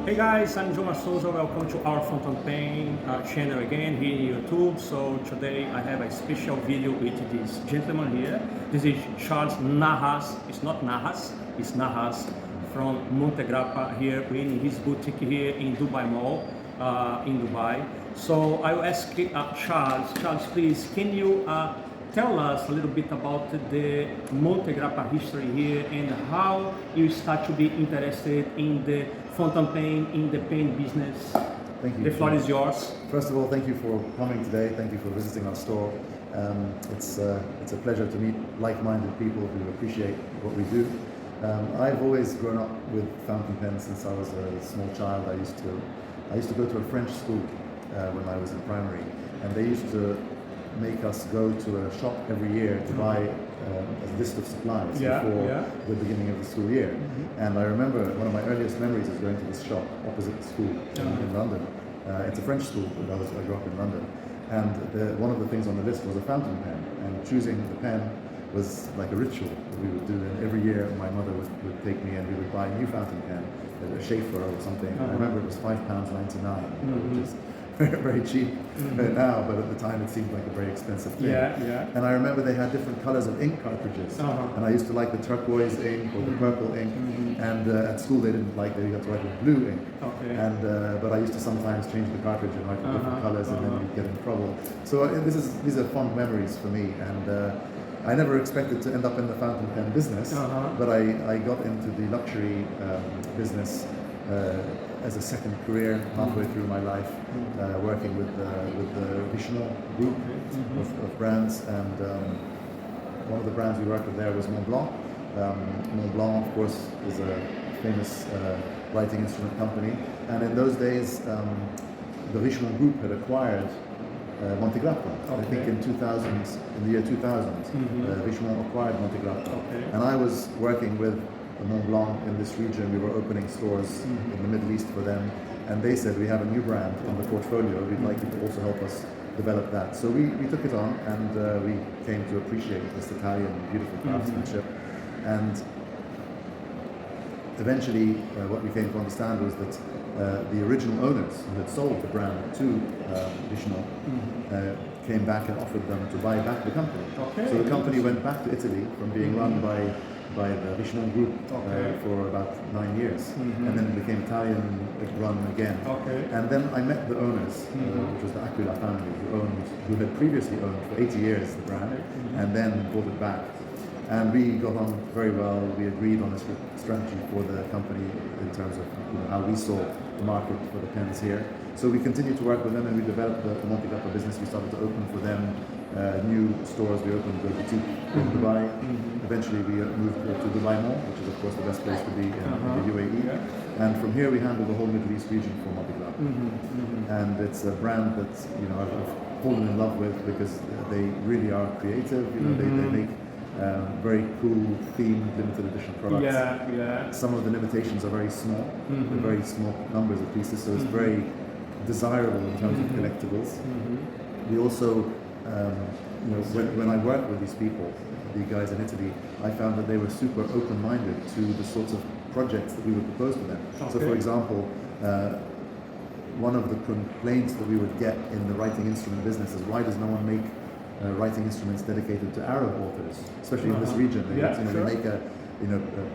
Hey guys, I'm João Souza. Welcome to our fountain pen channel again here in YouTube. So today I have a special video with this gentleman here. This is Charles Nahhas. It's not Nahhas, it's Nahhas from Montegrappa here in his boutique here in Dubai Mall in Dubai. So I will ask Charles. Charles, please, can you tell us a little bit about the Montegrappa history here and how you start to be interested in the fountain pen, in the pen business? Thank you. The floor is yours. First of all, thank you for coming today. Thank you for visiting our store. It's a pleasure to meet like-minded people who appreciate what we do. I've always grown up with fountain pens since I was a small child. I used to go to a French school when I was in primary, and they used to make us go to a shop every year to buy a list of supplies before the beginning of the school year. And I remember one of my earliest memories is going to this shop opposite the school in London. It's a French school, but I grew up in London. And one of the things on the list was a fountain pen, and choosing the pen was like a ritual that we would do. And every year my mother would take me and we would buy a new fountain pen, a Schaefer or something. I remember it was £5.99, which is very cheap now, but at the time it seemed like a very expensive thing. And I remember they had different colors of ink cartridges, and I used to like the turquoise ink or the purple ink, and at school they didn't like that you had to write with blue ink. And but I used to sometimes change the cartridge and write with different colors, and then you'd get in trouble. So these are fond memories for me, and I never expected to end up in the fountain pen business, but I got into the luxury business as a second career halfway through my life, working with the Richemont group of brands, and one of the brands we worked with there was Mont Blanc. Mont Blanc, of course, is a famous writing instrument company, and in those days the Richemont group had acquired Montegrappa. I think in the year 2000, Richemont acquired Montegrappa, and I was working with Mont Blanc in this region. We were opening stores in the Middle East for them, and they said, we have a new brand in the portfolio, we'd like you to also help us develop that. So we took it on, and we came to appreciate this Italian beautiful craftsmanship. And eventually what we came to understand was that the original owners who had sold the brand to Richemont came back and offered them to buy back the company. So the company went back to Italy from being run by the Richemont group for about 9 years, and then it became Italian run again. And then I met the owners, which was the Aquila family, who had previously owned for 80 years the brand, and then bought it back. And we got on very well. We agreed on a strategy for the company in terms of how we saw the market for the pens here. So we continued to work with them, and we developed the Montegrappa business. We started to open for them new stores. We opened the boutique in Dubai. Eventually we moved to Dubai Mall, which is of course the best place to be in the UAE. And from here we handle the whole Middle East region for Montegrappa. And it's a brand that I've fallen in love with because they really are creative. They make very cool themed limited edition products. Some of the limitations are very small, very small numbers of pieces, so it's very desirable in terms of collectibles. We also, when I work with these people, the guys in Italy, I found that they were super open-minded to the sorts of projects that we would propose to them. So for example, one of the complaints that we would get in the writing instrument business is, why does no one make writing instruments dedicated to Arab authors, especially in this region? They make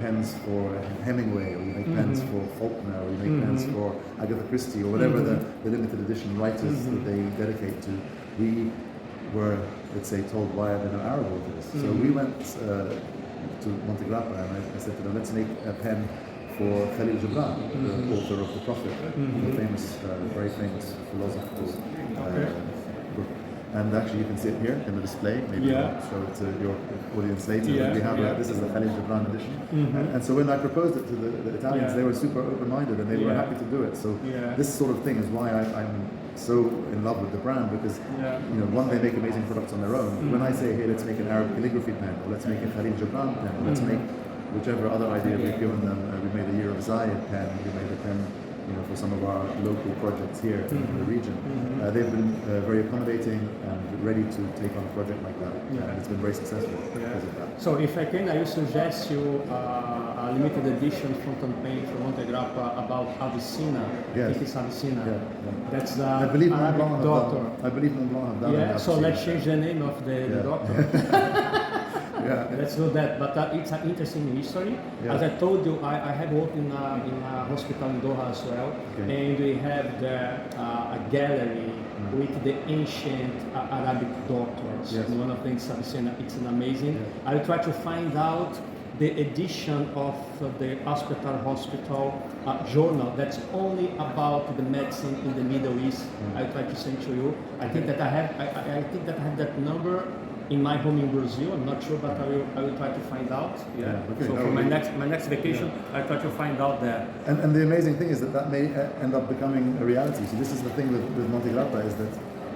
pens for Hemingway, or you make pens for Faulkner, or you make pens for Agatha Christie, or whatever the limited edition writers that they dedicate to. We were, let's say, told, why are there no Arab authors? So we went to Montegrappa, and I said to them, let's make a pen for Khalil Gibran, the author of The Prophet, the famous, very famous philosophical book. And actually, you can see it here in the display. Maybe I'll show it to your audience later. We have this is the Khalil Gibran edition. And so when I proposed it to the Italians, they were super open-minded, and they were happy to do it. So this sort of thing is why I'm so in love with the brand, because one, they make amazing products on their own. When I say, hey, let's make an Arab calligraphy pen, or let's make a Khalil Gibran pen, or let's make whichever other idea we've given them. We made a Year of Zayed pen, we made a pen for some of our local projects here in the region. They've been very accommodating and ready to take on a project like that. And it's been very successful because of that. So if I can, I will suggest you a limited edition fountain pen from Montegrappa about Avicenna. Yes. I think it's Avicenna. That's the I believe Mont Arabic Blanc doctor. I believe Mont Blanc have done Yeah, so let's change the name of the doctor. Let's do that. But it's an interesting history. As I told you, I have worked in a hospital in Doha as well, and we have there a gallery with the ancient Arabic doctors. And one of them is Avicenna. It's an amazing. I will try to find out the edition of the hospital journal that's only about the medicine in the Middle East. I'll try to send to you. I think that I have that number in my home in Brazil. I'm not sure, but I will try to find out. So for my next vacation, I'll try to find out that. And the amazing thing is that may end up becoming a reality. So this is the thing with Montegrappa, is that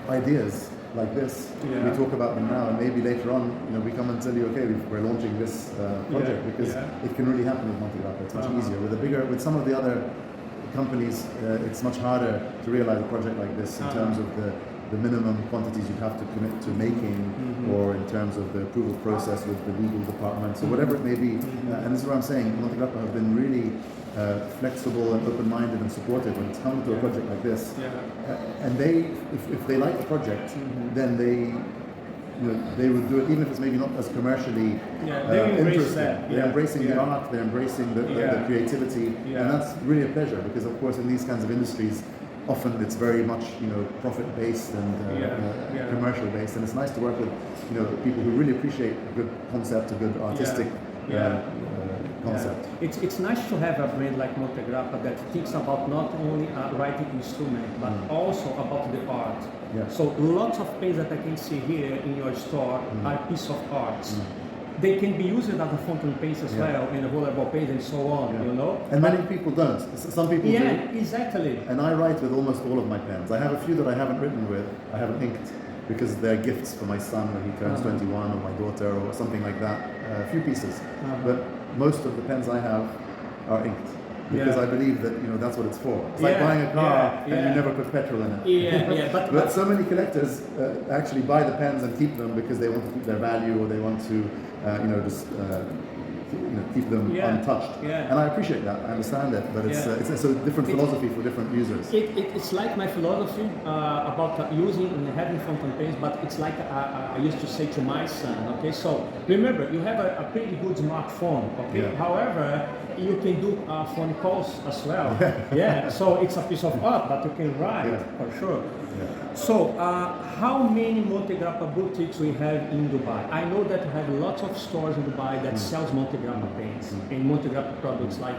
ideas like this, we talk about them now, and maybe later on, we come and tell you, okay, we're launching this project, because it can really happen with Montegrappa. It's much easier. With some of the other companies, it's much harder to realize a project like this in terms of the minimum quantities you have to commit to making, or in terms of the approval process with the legal department, so whatever it may be. And this is what I'm saying, Montegrappa have been really flexible and open-minded and supportive when it's come to a project like this. And if they like the project, then they would do it, even if it's maybe not as commercially interesting. They're embracing the art, they're embracing the creativity, and that's really a pleasure, because of course in these kinds of industries, often it's very much profit-based and commercial-based, and it's nice to work with people who really appreciate a good concept, a good artistic concept. It's nice to have a brand like Montegrappa that thinks about not only a writing instrument, but also about the art. So lots of pens that I can see here in your store are piece of arts. They can be used as a fountain pens as well, and rollerball pens and so on, And many people don't. Some people do. Exactly. And I write with almost all of my pens. I have a few that I haven't written with, I haven't inked, because they're gifts for my son when he turns 21, or my daughter, or something like that. A few pieces. But most of the pens I have are inked, because I believe that that's what it's for. It's like buying a car and you never put petrol in it. But so many collectors actually buy the pens and keep them because they want to keep their value, or they want to keep them untouched. And I appreciate that. I understand it, but it's a different philosophy for different users. It's like my philosophy about using and having fountain pens, but it's like I used to say to my son. Okay, so remember, you have a pretty good smartphone. Okay, however, you can do phone calls as well. So it's a piece of art, but you can write for sure. So, how many Montegrappa boutiques we have in Dubai? I know that we have lots of stores in Dubai that sells Montegrappa pens and Montegrappa products like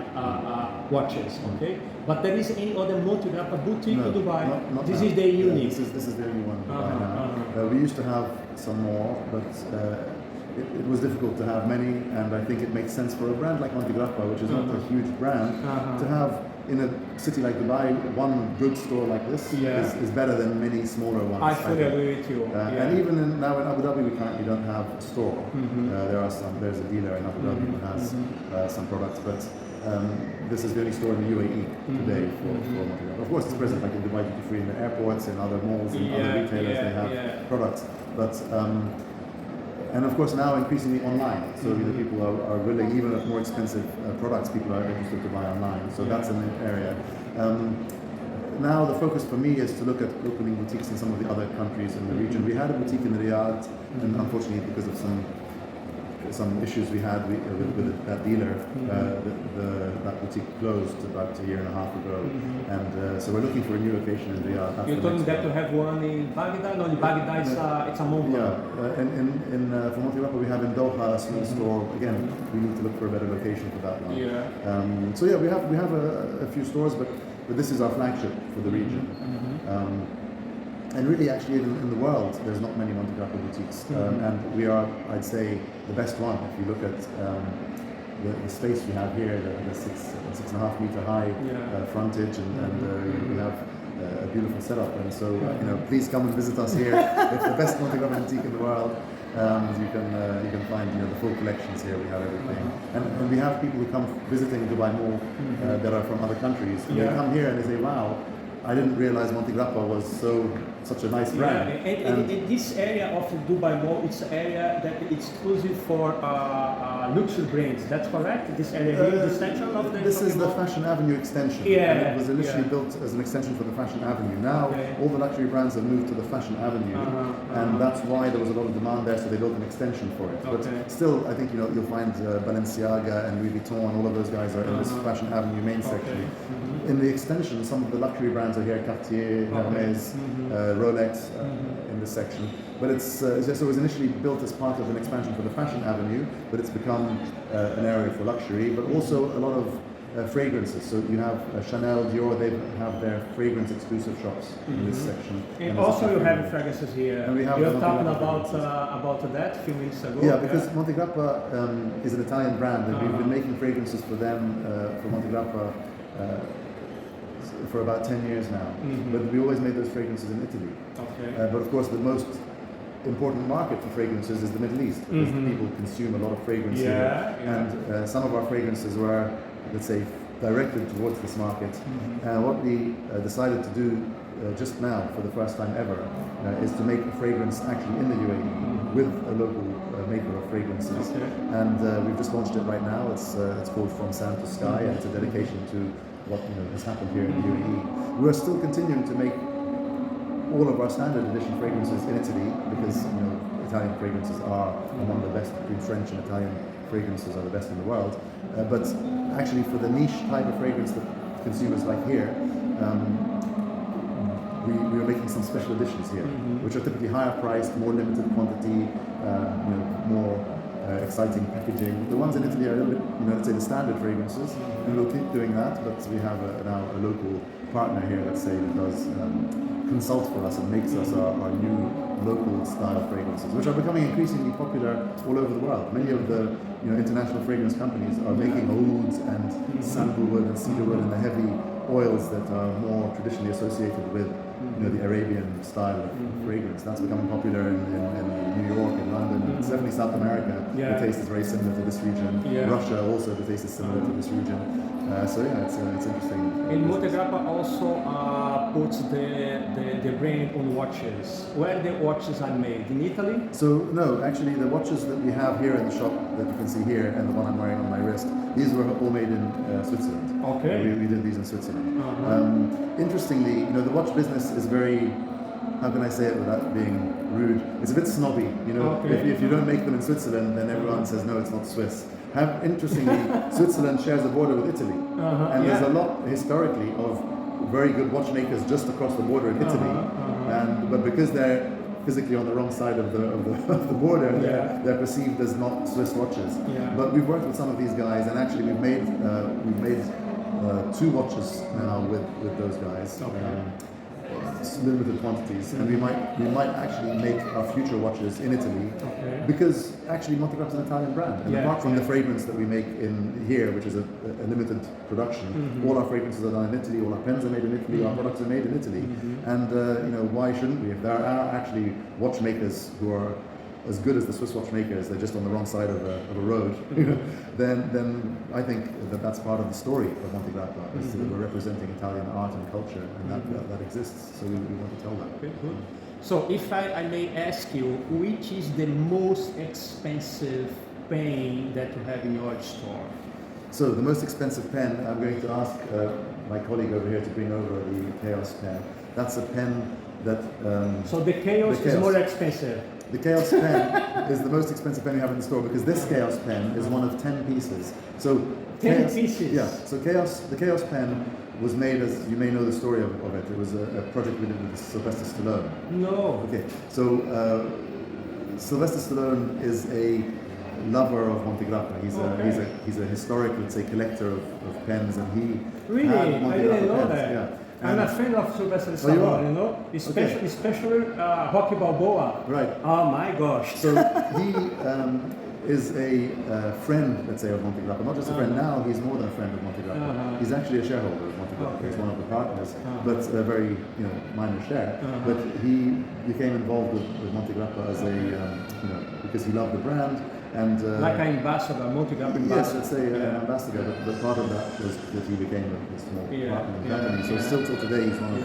watches, okay? But there is any other Montegrappa boutique in Dubai? Not this now. is the unique. This is the only one in Dubai now. We used to have some more, but it was difficult to have many, and I think it makes sense for a brand like Montegrappa, which is not a huge brand, to have in a city like Dubai, one good store like this is better than many smaller ones. I fully agree with you. And even now in Abu Dhabi, we currently don't have a store. There's a dealer in Abu Dhabi who has some products, but this is the only store in the UAE today for Montegrappa. Of course, it's present like in Dubai Duty Free, in the airports, in other malls, in other retailers, they have products. But and of course now increasingly online, so the people are willing, even at more expensive products, people are interested to buy online, so that's an area. Now the focus for me is to look at opening boutiques in some of the other countries in the region. We had a boutique in Riyadh, and unfortunately because of some issues we had with that dealer, that boutique closed about a year and a half ago, and so we're looking for a new location in Riyadh. You told me that you have one in Baghdad. No, in Baghdad it's a Mont Blanc. For Montegrappa we have in Doha a small store. Again, we need to look for a better location for that one. So we have a few stores, but this is our flagship for the region. And really, actually, in the world, there's not many Montegrappa boutiques, and we are, I'd say, the best one. If you look at the space we have here, the 6.5 meter high frontage, and we have a beautiful setup. And so, please come and visit us here. It's the best Montegrappa boutique in the world. You can find the full collections here. We have everything, and we have people who come visiting Dubai Mall that are from other countries. And they come here and they say, "Wow, I didn't realize Montegrappa was such a nice brand." And this area of the Dubai Mall, it's an area that is exclusive for luxury brands. That's correct? This area here, the section of the This is the Fashion Avenue extension. Yeah, and it was initially built as an extension for the Fashion Avenue. Now all the luxury brands have moved to the Fashion Avenue, and that's why there was a lot of demand there. So they built an extension for it. But still, I think you'll find Balenciaga and Louis Vuitton, and all of those guys are in this Fashion Avenue main section. In the extension, some of the luxury brands are here: Cartier, Hermes, Rolex, in this section. But it was initially built as part of an expansion for the Fashion Avenue, but it's become an area for luxury, but also a lot of fragrances. So you have Chanel, Dior, they have their fragrance exclusive shops in this section. And also you have fragrances here. And we have You're talking about that a few minutes ago. Yeah, because Montegrappa is an Italian brand, and we've been making fragrances for them, for Montegrappa, for about 10 years now. But we always made those fragrances in Italy. But of course, the most important market for fragrances is the Middle East, because people consume a lot of fragrance here. And some of our fragrances were, let's say, directed towards this market. What we decided to do just now, for the first time ever, is to make a fragrance actually in the UAE with a local maker of fragrances. And we've just launched it right now. It's called From Sand to Sky, and it's a dedication to what has happened here in the UAE. We're still continuing to make all of our standard edition fragrances in Italy, because Italian fragrances are among the best. Between French and Italian fragrances are the best in the world. But actually, for the niche type of fragrance that consumers like here, we are making some special editions here, which are typically higher priced, more limited quantity, more exciting packaging. The ones in Italy are a little bit, let's say, the standard fragrances, and we'll keep doing that. But we have now a local partner here, let's say, that does consult for us and makes us our new local style fragrances, which are becoming increasingly popular all over the world. Many of the international fragrance companies are making ouds and sandalwood and cedarwood and the heavy oils that are more traditionally associated with the Arabian style of fragrance. That's becoming popular in New York and London. It's definitely South America. The taste is very similar to this region. Russia also, the taste is similar to this region. It's interesting. And Montegrappa also puts the brand on watches. Where the watches are made? In Italy? So no, actually the watches that we have here in the shop that you can see here, and the one I'm wearing on my wrist, these were all made in Switzerland. We did these in Switzerland. Interestingly, the watch business is very, how can I say it without being rude? It's a bit snobby. If you don't make them in Switzerland, then everyone says no, it's not Swiss. Interestingly, Switzerland shares a border with Italy, and there's a lot historically of very good watchmakers just across the border in Italy, but because they're physically on the wrong side of the border, they're perceived as not Swiss watches. But we've worked with some of these guys, and actually we've made 2 watches now with those guys. Limited quantities, and we might actually make our future watches in Italy, because actually Montegrappa is an Italian brand, and apart from the fragrance that we make in here, which is a limited production, all our fragrances are done in Italy, all our pens are made in Italy, our products are made in Italy, and why shouldn't we? If there are actually watchmakers who are as good as the Swiss watchmakers, they're just on the wrong side of a road, then I think that's part of the story of Montegrappa, is that we're representing Italian art and culture, and that exists, so we want to tell that. So if I may ask you, which is the most expensive pen that you have in your store? So the most expensive pen, I'm going to ask my colleague over here to bring over the Chaos pen. That's a pen that... so the Chaos is more expensive? The Chaos pen is the most expensive pen we have in the store, because this Chaos pen is one of 10 pieces. So 10 pieces? Yeah. So the Chaos pen was made, as you may know the story of it. It was a project we did with Sylvester Stallone. No. Okay. So Sylvester Stallone is a lover of Montegrappa. He's a historic, let's say, collector of pens, and he had Montegrappa I didn't know pens. that. Yeah. I'm a fan of Sylvester Stallone, especially Rocky Balboa. Right. Oh my gosh. So he is a friend, let's say, of Montegrappa. Not just a friend now, he's more than a friend of Montegrappa. He's actually a shareholder of Montegrappa. He's one of the partners, but a very minor share. But he became involved with Montegrappa as a because he loved the brand. And like an ambassador, Montegrappa ambassador. Yes, let's say an ambassador, but part of that was that he became a small partner in the company. So still till today, he's one of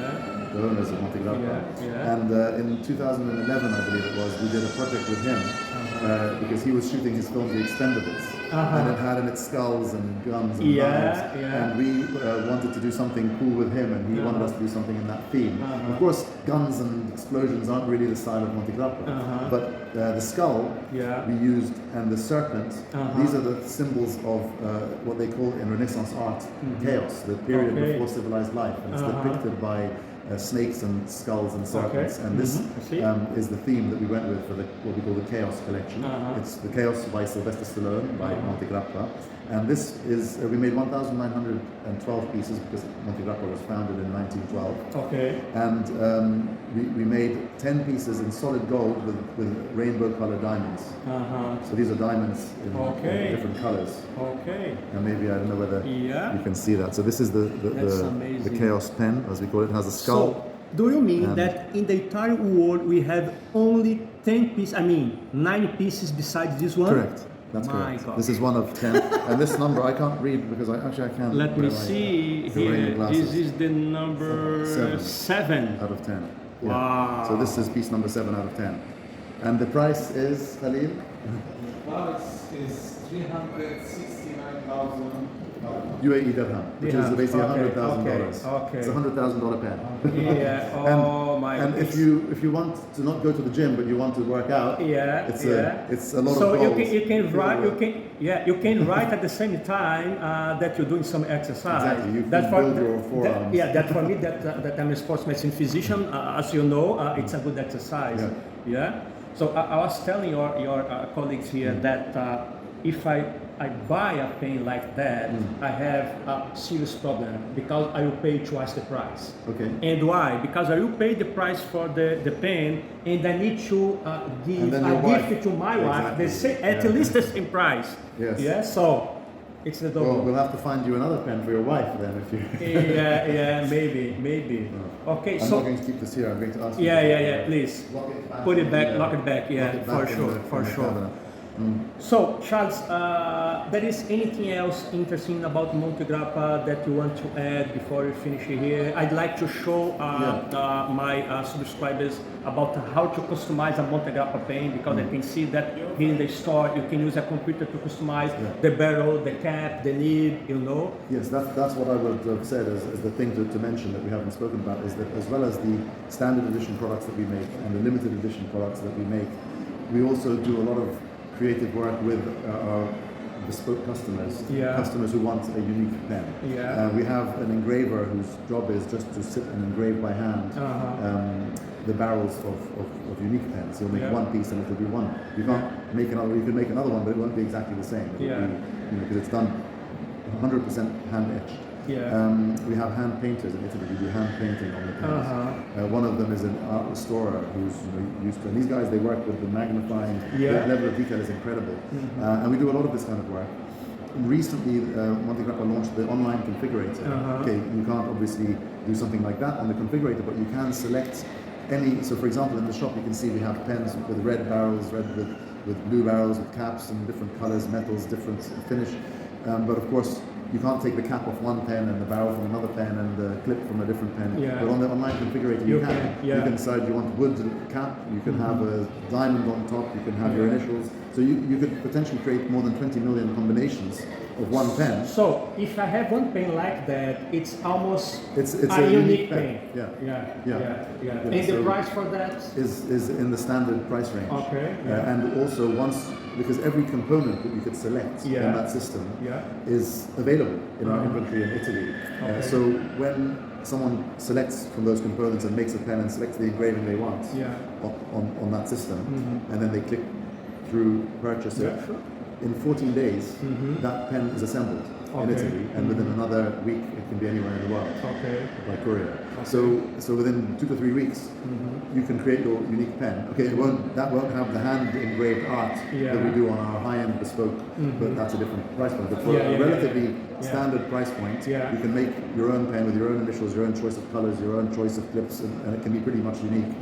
the owners of Montegrappa. And in 2011, I believe it was, we did a project with him because he was shooting his film The Expendables, and it had in it skulls and guns and knives. And we wanted to do something cool with him, and he wanted us to do something in that theme. Of course, guns and explosions aren't really the style of Montegrappa, but the skull we used and the serpent, these are the symbols of what they call in Renaissance art chaos, the period before civilized life, and it's depicted by snakes and skulls and serpents, and this is the theme that we went with for what we call the Chaos collection. It's the Chaos by Sylvester Stallone by Montegrappa, and this is we made 1,912 pieces because Montegrappa was founded in 1912. And we made 10 pieces in solid gold with rainbow-colored diamonds. So these are diamonds in different colors. And maybe I don't know whether you can see that. So this is the Chaos pen, as we call it. It has a skull. So, do you mean that in the entire world we have only 10 pieces, 9 pieces besides this one? Correct. That's correct. God. This is one of 10. And this number I can't read because I can't. Let me see here. This is the number 7 out of 10. Yeah. Wow. So this is piece number 7 out of 10. And the price is, Khalil? The price is 369,000 UAE dirham, which is basically $100,000. It's a $100,000 pen. And if you want to not go to the gym but you want to work out, it's a lot of goals. So you can write at the same time that you're doing some exercise. Exactly. You can build your forearms. That for me that I'm a sports medicine physician, as you know, it's a good exercise. So I was telling your colleagues here that if I buy a pen like that, I have a serious problem because I will pay twice the price. And why? Because I will pay the price for the pen, and I need to give a gift to my wife, at least the same price. So it's the double. Well, we'll have to find you another pen for your wife then, if you. maybe. Okay, I'm not going to keep this here. I'm going to ask you. Please. Put it back, lock it back. For sure. So, Charles, there is anything else interesting about Montegrappa that you want to add before we finish here? I'd like to show my subscribers about how to customize a Montegrappa pen, because I can see that here in the store you can use a computer to customize the barrel, the cap, the nib, Yes, that's what I would have said as the thing to mention that we haven't spoken about, is that as well as the standard edition products that we make and the limited edition products that we make, we also do a lot of creative work with our bespoke customers, customers who want a unique pen. We have an engraver whose job is just to sit and engrave by hand the barrels of unique pens. He'll make one piece and it'll be one. You can't make another. You can make another one, but it won't be exactly the same. It'll be, because it's done 100% hand etched. We have hand painters in Italy who do hand painting on the pens. One of them is an art restorer who's used to, and these guys, they work with the magnifying. The level of detail is incredible, and we do a lot of this kind of work. Recently, Montegrappa launched the online configurator. You can't obviously do something like that on the configurator, but you can select any. So, for example, in the shop you can see we have pens with red barrels, red with blue barrels, with caps and different colors, metals, different finish. But of course, you can't take the cap off one pen and the barrel from another pen and the clip from a different pen. But on the online configurator, you can. You can decide you want wood cap, you can have a diamond on top, you can have your initials. So you could potentially create more than 20 million combinations of one pen. So if I have one pen like that, it's almost it's a unique pen. And so the price for that is in the standard price range. And also because every component that you could select in that system is available in our inventory in Italy. So when someone selects from those components and makes a pen and selects the engraving they want on that system, and then they click through purchase it, in 14 days that pen is assembled in Italy, and within another week it can be anywhere in the world by courier. So within 2 to 3 weeks you can create your unique pen. That won't have the hand engraved art that we do on our high-end bespoke, but that's a different price point. But for a relatively standard price point. Yeah. You can make your own pen with your own initials, your own choice of colors, your own choice of clips, and it can be pretty much unique.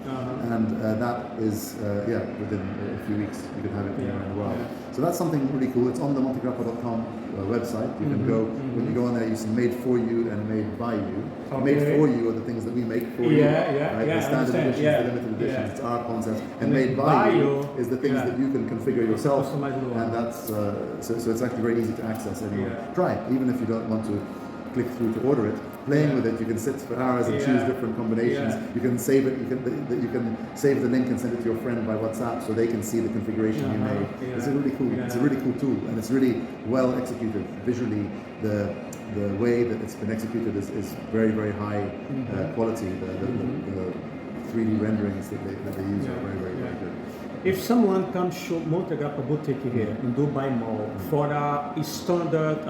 And that is, within a few weeks you can have it anywhere in the world. So that's something really cool. It's on the Montegrappa.com website. You can go, when you go on there, you see made for you and made by you. Made for you are the things that we make for you. Right? The standard editions, the limited editions, it's our concept. And made by you is the things that you can configure yourself. And that's, so it's actually very easy to access anyway. Try it, even if you don't want to click through to order it. Playing with it, you can sit for hours and choose different combinations. You can save it. You can save the link and send it to your friend by WhatsApp so they can see the configuration you made. It's a really cool. It's a really cool tool, and it's really well executed visually. The way that it's been executed is very, very high quality. The 3D renderings that they use are very, very, very good. If someone comes to Montegrappa Boutique here in Dubai Mall for a standard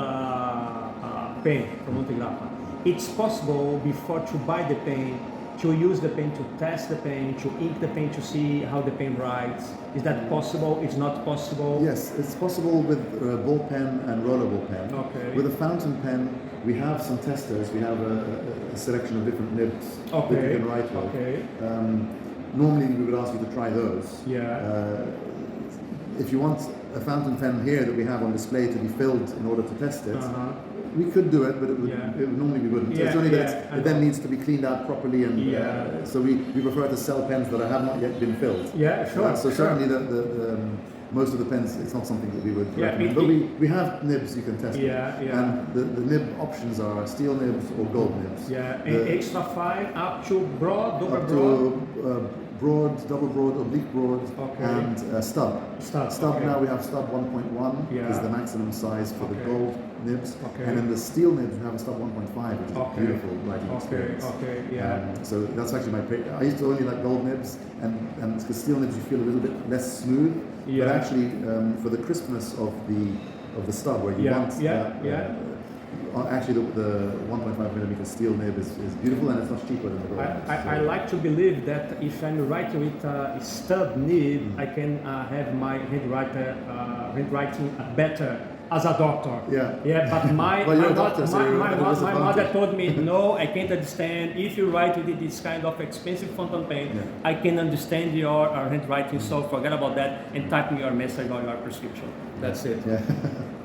pen from Montegrappa, it's possible before to buy the pen, to use the pen, to test the pen, to ink the pen to see how the pen writes. Is that possible? It's not possible? Yes, it's possible with ball pen and rollerball pen. Okay. With a fountain pen, we have some testers. We have a selection of different nibs that you can write with. Okay. Normally, we would ask you to try those. If you want a fountain pen here that we have on display to be filled in order to test it, we could do it, but it would normally we wouldn't. It's only that it then needs to be cleaned out properly, and so we prefer to sell pens that have not yet been filled. So certainly the most of the pens, it's not something that we would recommend. But we have nibs you can test. And the nib options are steel nibs or gold nibs. Extra fine, up to broad, double up broad. to broad, double broad, oblique broad, and stub. Stub now we have stub 1.1 is the maximum size for the gold nibs, and in the steel nibs we have a stub 1.5, which is a beautiful writing experience. So that's actually my favorite. I used to only like gold nibs, and because steel nibs you feel a little bit less smooth, but actually for the crispness of the stub where you want actually the 1.5 millimeter steel nib is beautiful, and it's much cheaper than the gold nib. I like to believe that if I'm writing with a stub nib, I can have my handwriting better as a doctor. But my mother told me, no, I can't understand. If you write with this kind of expensive fountain pen, I can understand your handwriting, so forget about that and type me your message or your prescription. That's it.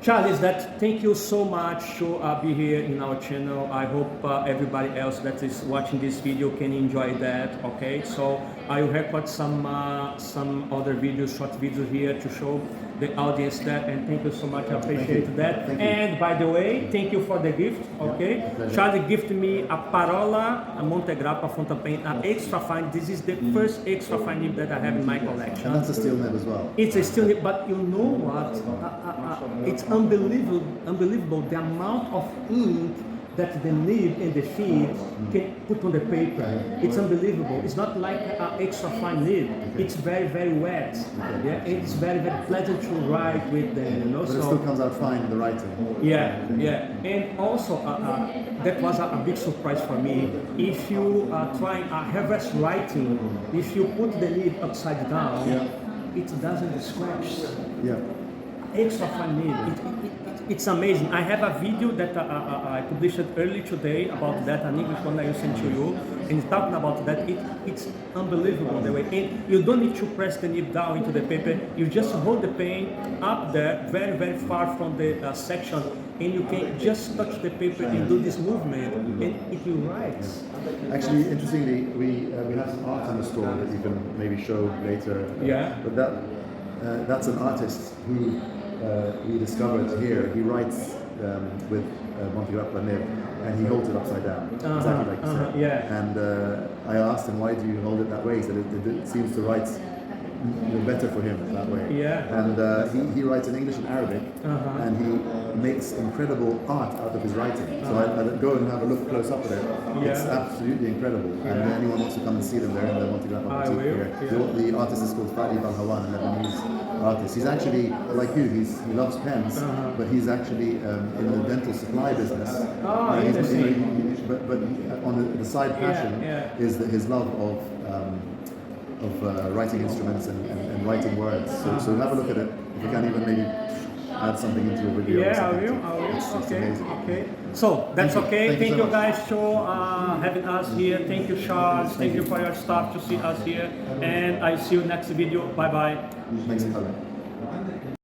Charles, thank you so much to be here in our channel. I hope everybody else that is watching this video can enjoy that. Okay, so I will record some other videos, short videos here to show the audience that, and thank you so much. I appreciate that. And by the way, thank you for the gift. Okay, Charlie gifted me a Parola, a Montegrappa fountain pen, an extra fine. This is the first extra fine nib that I have in my collection. And that's a steel nib as well. It's a steel nib, but you know what? It's unbelievable the amount of ink that the nib and the feed can put on the paper. It's unbelievable. It's not like an extra fine nib. It's very, very wet. It's very, very pleasant to write with them. But it still comes out fine in the writing. And also that was a big surprise for me. If you are trying a reverse writing, if you put the nib upside down, it doesn't scratch. Extra fine nib. It's amazing. I have a video that I published early today about that, an English one I will send to you, and talking about that. It's unbelievable the way. And you don't need to press the nib down into the paper. You just hold the pen up there, very, very far from the section, and you can just touch the paper and do this movement, and it will write. Actually, interestingly, we have some art in the store that you can maybe show later. But that's an artist who we discovered here. He writes with Montegrappa nib, and he holds it upside down, exactly like you said. And I asked him, why do you hold it that way? He said it seems to write better for him that way. And he writes in English and Arabic, and he makes incredible art out of his writing. So I go and have a look close up at it. It's absolutely incredible. And anyone wants to come and see them, they're in the Montegrappa Boutique here. The artist is called Fadi Balhawan, a Lebanese artist. He's actually, like you, he loves pens, but he's actually in the dental supply business. But on the side passion is his love of writing instruments and writing words. So have a look at it. If you can even maybe add something into your video. or Yeah, I something will. to- I will. It's Okay. amazing. Okay. So that's Thank you. okay. Thank you Thank so you much. guys for having us here. Thank you, Charles. Thank you for your staff to see us here. And I see you next video. Bye bye. Thanks for coming.